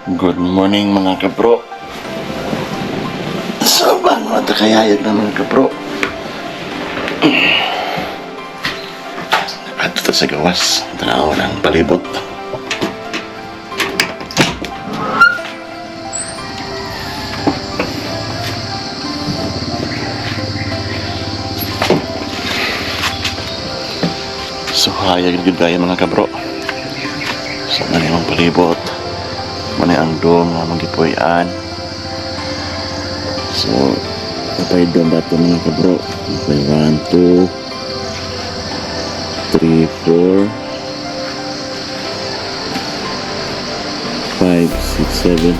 Good morning mga kapro. So, paano natakayayag na mga kapro? Ato sa gawas. Tanaw ng palibot. So, hayag na gaya mga kapro. So, nalimang palibot. Muna ang dom na magipuyan. So, napay dom ba ito mga kabro? Napay 1, 2, 3, 4, 5, 6, 7.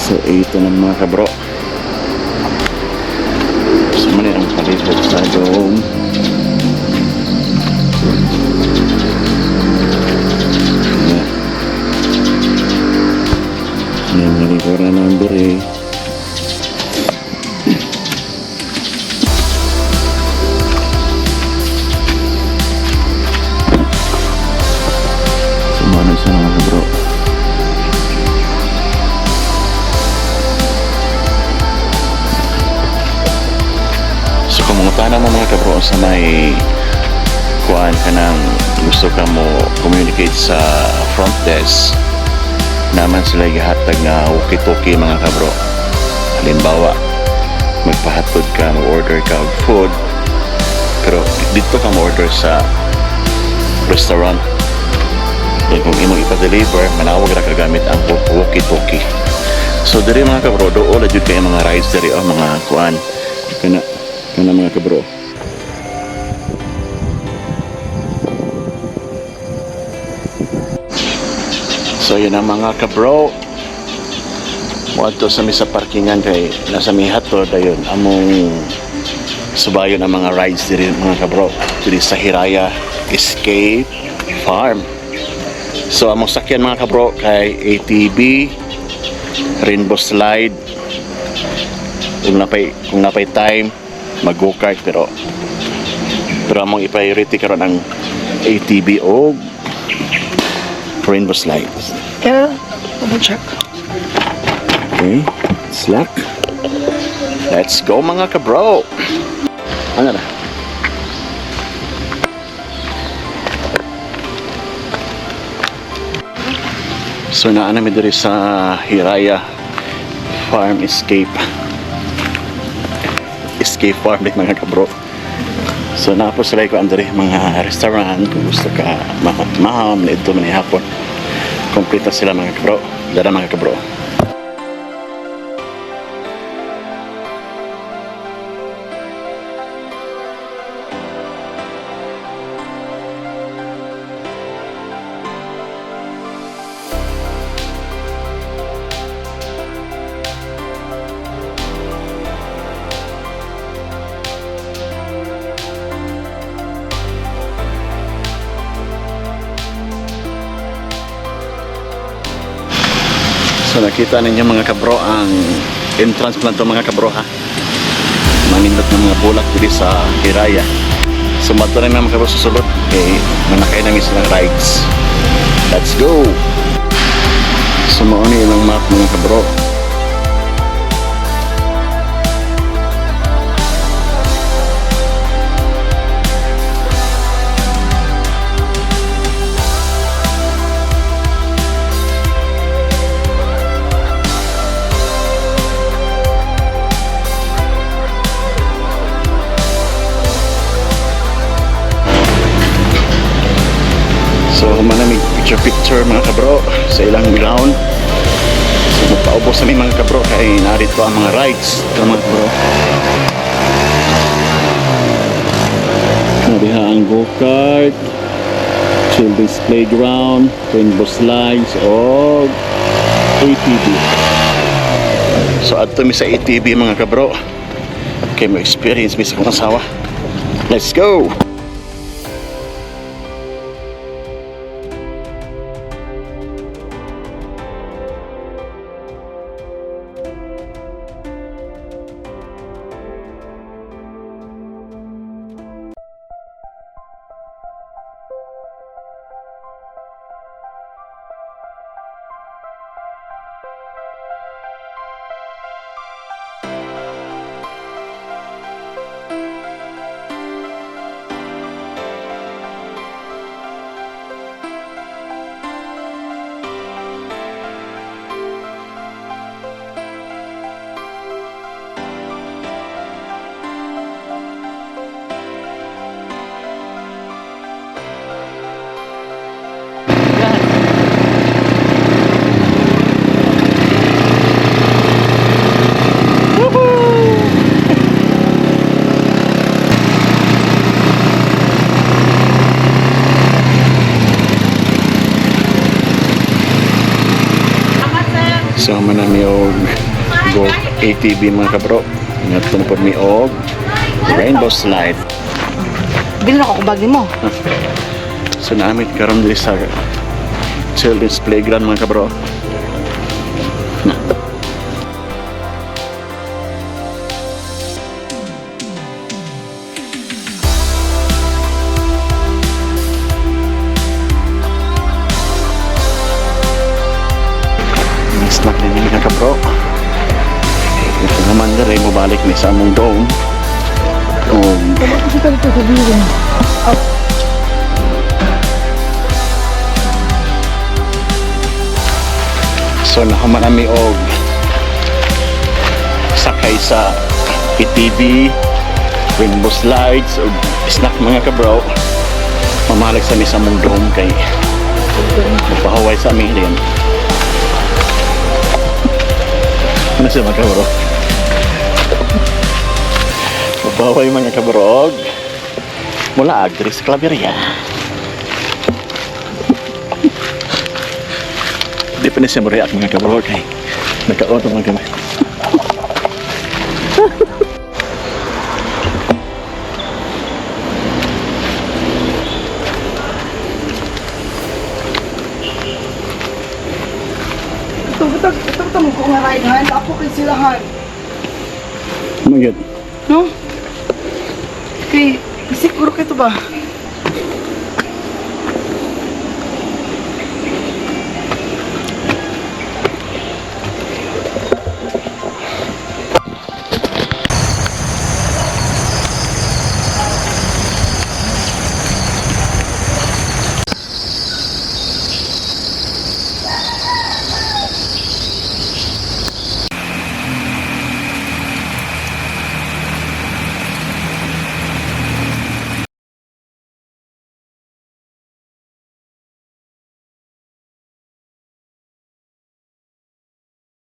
So, 8 na mga kabro. So, muna ang palibot sa dom. Yan, nalikuran na number eh. Sumano isa na mga bro. So kumungutan na mo mga kabro sa may kuhaan ka ng gusto ka mo communicate sa front desk. Naman sila ihatag na walkie-talkie mga kabro. Halimbawa, magpahatod ka, mag-order ka of food, pero dito ka ma-order sa restaurant. Then kung imong ipa-deliver, manawag na kagamit ang walkie-talkie. So diri mga kabro, doon na dyan kayo mga rides diri o mga kuan. Kana mga kabro. So yun ang mga kabro. Muadto sa misa parkingan kay nasa mihato dayon among subayon ang mga rides diri mga kabro. Diri sa Hiraya Escape Farm. So among sakyan mga kabro kay ATV, Rainbow Slide. Kung napay time mag-go-kart pero among i-priority karon ang ATV o Rainbow Slide. Yeah, double check. Okay, slack. Let's go mga kabro. Ano na? So naanami diri sa Hiraya Farm Escape Farm din mga kabro. So napo sila ko andiri mga restaurant kung gusto ka maham na ito man hapon. Complete na sila mga kabro. Dara mga kabro. So nakita ninyo mga kabro ang entrance plan to mga kabro ha. Manindot ng mga bulak dito sa Hiraya. So mato rin mga kabro susulod. Okay, manakay namin silang rides. Let's go! So mauni ilang map mga kabro. So manamig picture mga kabro sa ilang ground. So magpaubos sa mga kabro kay narito ang mga rides ito mga kabro. Nariha ang go-kart, children's playground, rainbow slides o ATV. So adto mi sa ATV mga kabro kay mo experience mi sa kong asawa. Let's go! So man mi og go ATV mga kabro. Nga tungpod mi og rainbow slide. Bilhin ako kung bag mo. So namin karon diri sa children's playground mga kabro. Snack din mga kabro. Ito naman na rin, mabalik ni sa among dome. Kasi ka dito sa bilhin. So nakaman nami og sakay sa ATV, rainbow slides, o snack mga kabro. Mamalik sa sa among dome kay magpahaway sa amin din. Ano siya mga kabro? Mabaway mga kabrog mula agri sa Claveria. Di pa na siya mariak mga kabrog ay nagkaon mga kamay. Ito mo kung nga ride han. Apo kay silahan. Oh my God. No? Kay, siguro ka ito ba?